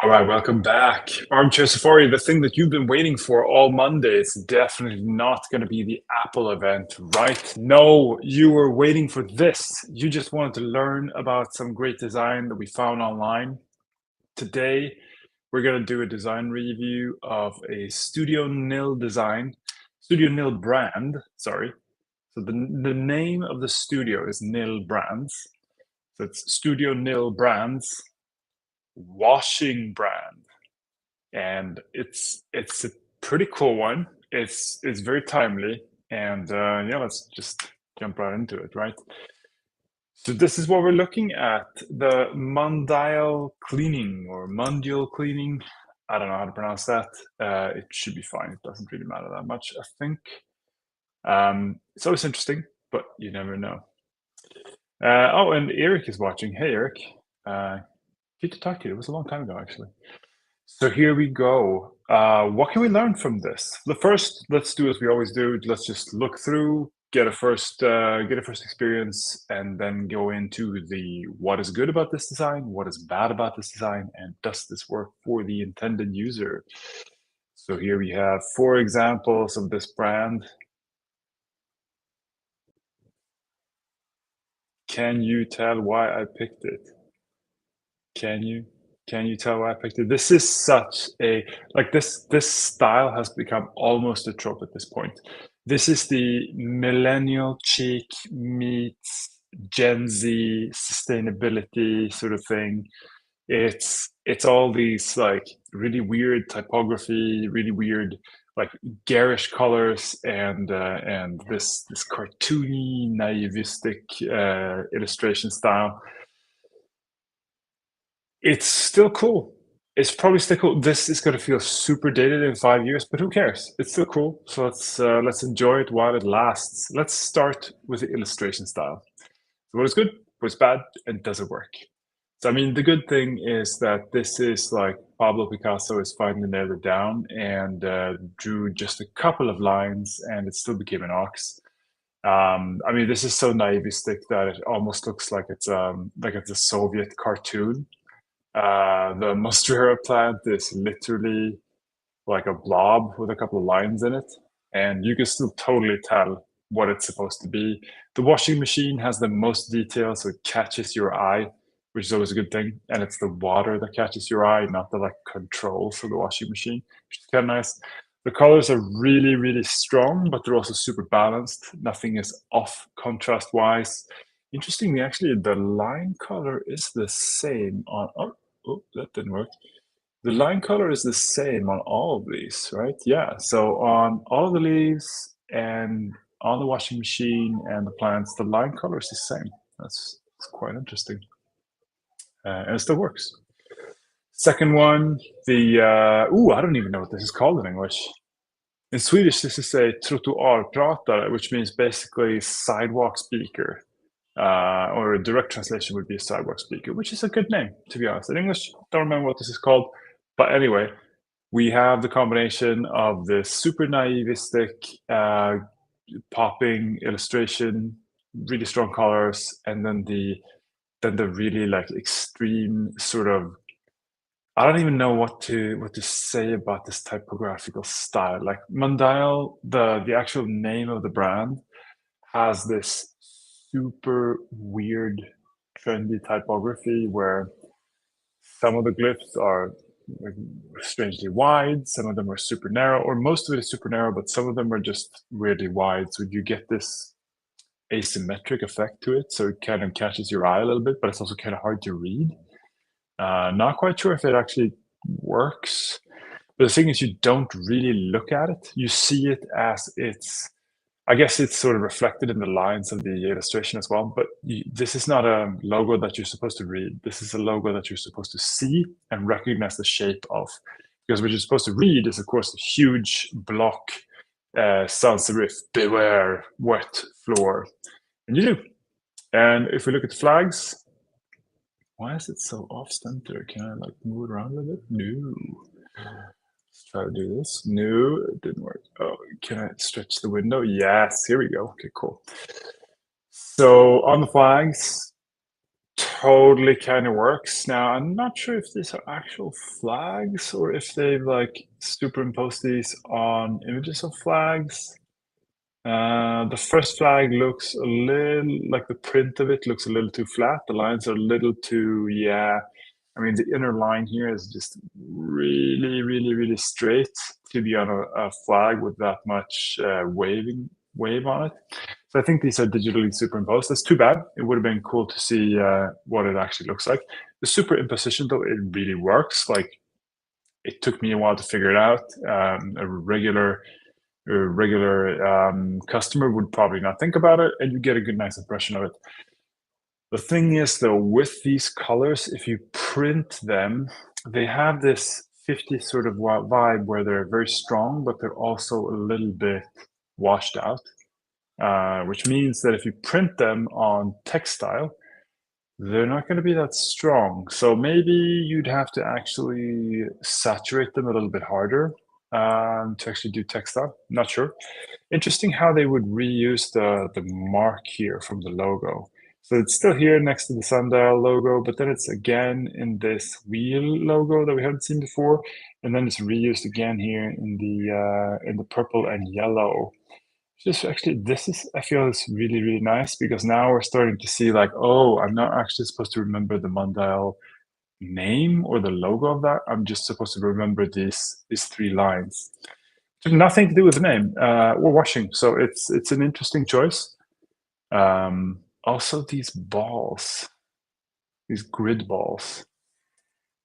All right, welcome back. Armchair Safari, the thing that you've been waiting for all Monday, is definitely not going to be the Apple event, right? No, you were waiting for this. You just wanted to learn about some great design that we found online. Today, we're going to do a design review of a Studio Nil design, Studio Nil brand, sorry. So the name of the studio is Nil Brands. So it's Studio Nil Brands washing brand. And it's a pretty cool one. It's very timely, and yeah, let's just jump right into it, right? So this is what we're looking at: the Mondial cleaning or Mundial cleaning. I don't know how to pronounce that. It should be fine. It doesn't really matter that much, I think. It's always interesting, but you never know. Oh, and Eric is watching. Hey, Eric. Good to talk to you. It was a long time ago, actually. So here we go. What can we learn from this? The first, let's do as we always do. Let's just look through, get a first experience, and then go into the what is good about this design, what is bad about this design, and does this work for the intended user? So here we have 4 examples of this brand. Can you tell why I picked it? Can you? Can you tell why I picked it? This is such a like this style has become almost a trope at this point. This is the millennial chic meets Gen Z sustainability sort of thing. It's all these like really weird typography, really weird like garish colors, and this cartoony, naivistic illustration style. It's still cool. It's probably still cool. This is gonna feel super dated in 5 years, but who cares? It's still cool. So let's enjoy it while it lasts. Let's start with the illustration style. So what is good, what's bad, and does it work? So I mean, the good thing is that this is like Pablo Picasso has finally nailed it down and drew just a couple of lines, and it still became an ox. I mean, this is so naivistic that it almost looks like it's a Soviet cartoon. The Monstera plant is literally like a blob with a couple of lines in it, and you can still totally tell what it's supposed to be. The washing machine has the most detail, so it catches your eye, which is always a good thing. And it's the water that catches your eye, not the like controls of the washing machine, which is kind of nice. The colors are really, really strong, but they're also super balanced. Nothing is off contrast wise. Interestingly, actually, the line color is the same on. Oh, that didn't work. The line color is the same on all of these, right? Yeah. So on all of the leaves and on the washing machine and the plants, the line color is the same. That's quite interesting, and it still works. Second one, the I don't even know what this is called in English. In Swedish, this is a trottoarpratare, which means basically sidewalk speaker, or a direct translation would be a sidewalk speaker, which is a good name, to be honest. In English, don't remember what this is called. But anyway, we have the combination of the super naivistic, popping illustration, really strong colors, and then the really like extreme sort of I don't even know what to say about this typographical style. Like Mondial, the actual name of the brand has this super weird, trendy typography where some of the glyphs are like strangely wide, some of them are super narrow, or most of it is super narrow, but some of them are just weirdly wide. So you get this asymmetric effect to it. So it kind of catches your eye a little bit, but it's also kind of hard to read. Not quite sure if it actually works. But the thing is, you don't really look at it. You see it as I guess it's sort of reflected in the lines of the illustration as well. But this is not a logo that you're supposed to read. This is a logo that you're supposed to see and recognize the shape of. Because what you're supposed to read is, of course, a huge block sans serif, beware, wet floor. And you do. And if we look at the flags, why is it so off center? Can I like move it around a bit? No. Let's try to do this. No, it didn't work. Oh, can I stretch the window? Yes, here we go. Okay, cool. So on the flags, totally kind of works. Now, I'm not sure if these are actual flags or if they've like superimposed these on images of flags. The first flag looks a little like the print of it looks a little too flat. The lines are a little too, yeah. I mean, the inner line here is just really, really, really straight to be on a flag with that much wave on it. So I think these are digitally superimposed. That's too bad. It would have been cool to see what it actually looks like. The superimposition, though, it really works. Like it took me a while to figure it out. A regular customer would probably not think about it, and you get a good, nice impression of it. The thing is, though, with these colors, if you print them, they have this 50s sort of vibe where they're very strong, but they're also a little bit washed out, which means that if you print them on textile, they're not going to be that strong. So maybe you'd have to actually saturate them a little bit harder to actually do textile. Not sure. Interesting how they would reuse the mark here from the logo. So it's still here next to the sundial logo, but then it's again in this wheel logo that we haven't seen before, and then it's reused again here in the purple and yellow. Just actually, this is I feel is really really nice because now we're starting to see like, oh, I'm not actually supposed to remember the Mondial name or the logo of that. I'm just supposed to remember these three lines. Nothing to do with the name or washing. So it's an interesting choice. Also, these balls, these grid balls,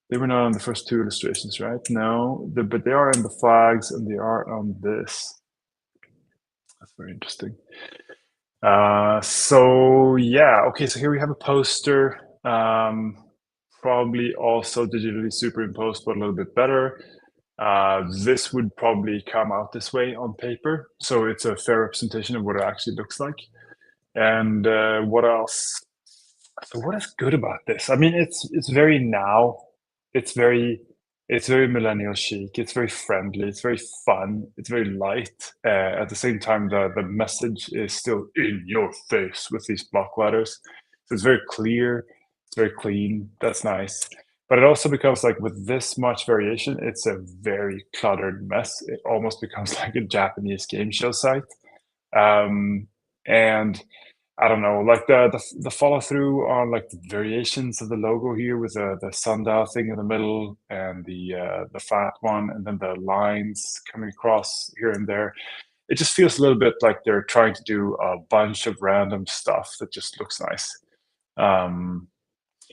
they were not on the first two illustrations, right? No, but they are in the flags and they are on this. That's very interesting. So yeah, okay. So here we have a poster, probably also digitally superimposed, but a little bit better. This would probably come out this way on paper, so it's a fair representation of what it actually looks like. And what else? So what is good about this? I mean, it's very now. It's very it's very millennial chic. It's very friendly. It's very fun. It's very light. At the same time, the message is still in your face with these block letters. So it's very clear. It's very clean. That's nice. But it also becomes like with this much variation, it's a very cluttered mess. It almost becomes like a Japanese game show site. And I don't know, like the follow through on like the variations of the logo here with the sundial thing in the middle and the fat one, and then the lines coming across here and there. It just feels a little bit like they're trying to do a bunch of random stuff that just looks nice. Um,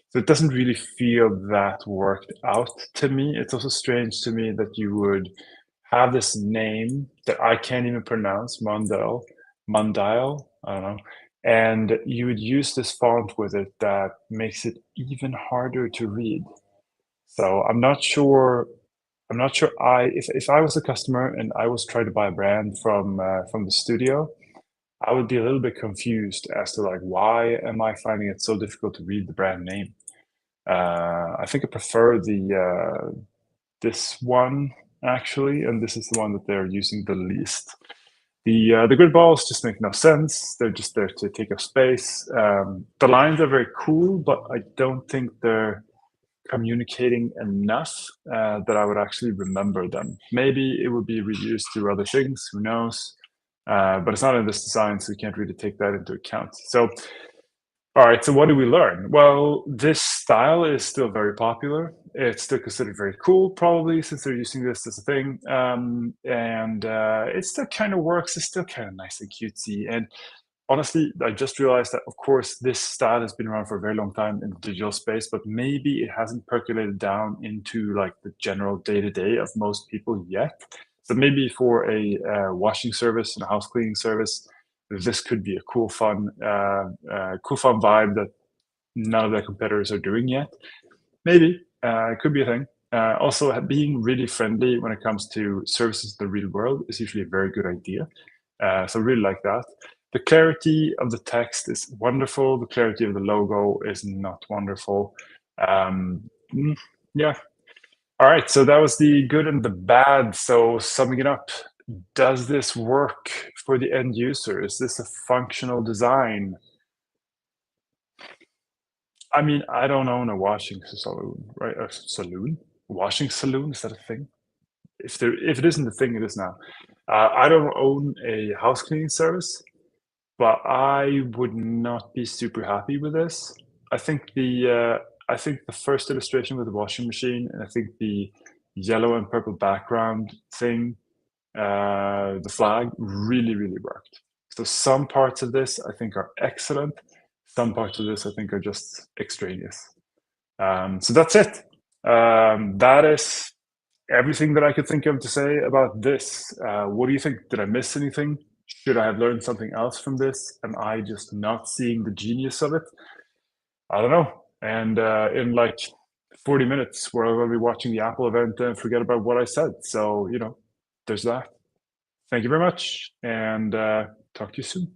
so it doesn't really feel that worked out to me. It's also strange to me that you would have this name that I can't even pronounce, Mondial, I don't know, and you would use this font with it that makes it even harder to read. So I'm not sure if I was a customer and I was trying to buy a brand from the studio, I would be a little bit confused as to like why am I finding it so difficult to read the brand name? I think I prefer the this one actually, and this is the one that they're using the least. The grid balls just make no sense. They're just there to take up space. The lines are very cool, but I don't think they're communicating enough that I would actually remember them. Maybe it would be reused to other things. Who knows? But it's not in this design, so you can't really take that into account. So all right, so what do we learn? Well, this style is still very popular. It's still considered very cool, probably, since they're using this as a thing. And it still kind of works. It's still kind of nice and cutesy. And honestly, I just realized that, of course, this style has been around for a very long time in the digital space, but maybe it hasn't percolated down into like the general day-to-day of most people yet. So maybe for a washing service and a house cleaning service, this could be a cool fun vibe that none of the competitors are doing yet. Maybe it could be a thing. Also, being really friendly when it comes to services in the real world is usually a very good idea. So really like that. The clarity of the text is wonderful. The clarity of the logo is not wonderful. Yeah. All right. So that was the good and the bad. So summing it up, does this work for the end user? Is this a functional design? I mean, I don't own a washing saloon, right? A saloon? Washing saloon? Is that a thing? If it isn't a thing, it is now. I don't own a house cleaning service, but I would not be super happy with this. I think I think the first illustration with the washing machine, and I think the yellow and purple background thing, the flag really, really worked. So some parts of this I think are excellent. Some parts of this I think are just extraneous. So that's it. That is everything that I could think of to say about this. What do you think? Did I miss anything? Should I have learned something else from this? Am I just not seeing the genius of it? I don't know. And in like 40 minutes, we're going to be watching the Apple event and forget about what I said. So, there's that. Thank you very much, and talk to you soon.